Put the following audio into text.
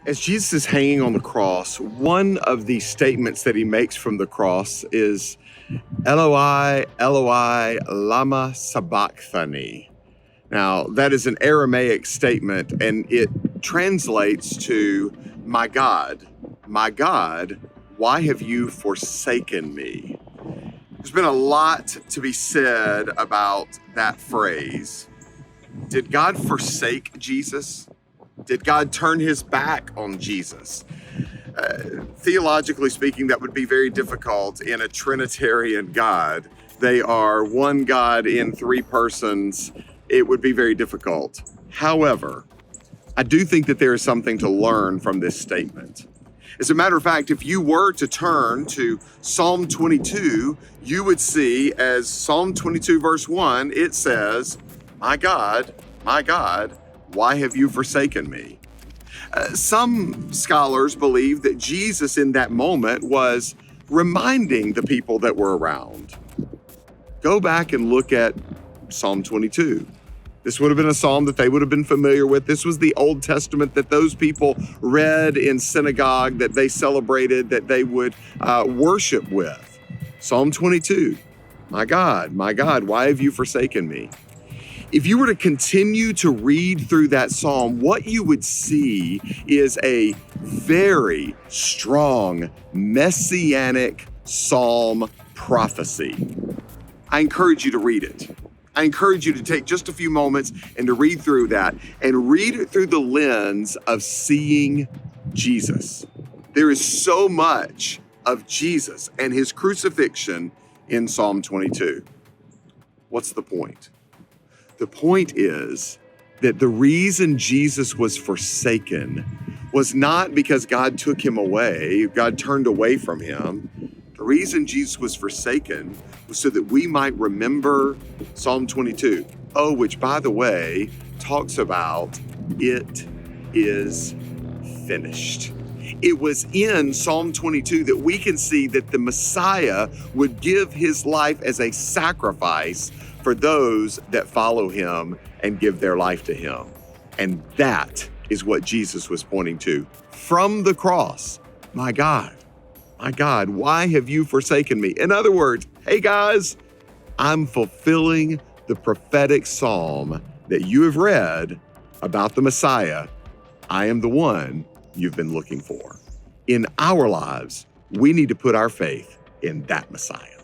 As Jesus is hanging on the cross, one of the statements that he makes from the cross is, Eloi, Eloi, lama sabachthani. Now, that is an Aramaic statement, and it translates to, my God, why have you forsaken me? There's been a lot to be said about that phrase. Did God forsake Jesus? Did God turn his back on Jesus? Theologically speaking, that would be very difficult in a Trinitarian God. They are one God in three persons. It would be very difficult. However, I do think that there is something to learn from this statement. As a matter of fact, if you were to turn to Psalm 22, you would see, as Psalm 22 verse 1, it says, my God, why have you forsaken me? Some scholars believe that Jesus in that moment was reminding the people that were around. Go back and look at Psalm 22. This would have been a psalm that they would have been familiar with. This was the Old Testament that those people read in synagogue, that they celebrated, that they would worship with. Psalm 22, my God, why have you forsaken me? If you were to continue to read through that psalm, what you would see is a very strong messianic psalm prophecy. I encourage you to read it. I encourage you to take just a few moments and to read through that and read it through the lens of seeing Jesus. There is so much of Jesus and his crucifixion in Psalm 22. What's the point? The point is that the reason Jesus was forsaken was not because God took him away, God turned away from him. The reason Jesus was forsaken was so that we might remember Psalm 22. Oh, which, by the way, talks about it is finished. It was in Psalm 22 that we can see that the Messiah would give his life as a sacrifice for those that follow him and give their life to him. And that is what Jesus was pointing to from the cross. My God, why have you forsaken me? In other words, hey guys, I'm fulfilling the prophetic psalm that you have read about the Messiah. I am the one you've been looking for. In our lives, we need to put our faith in that Messiah.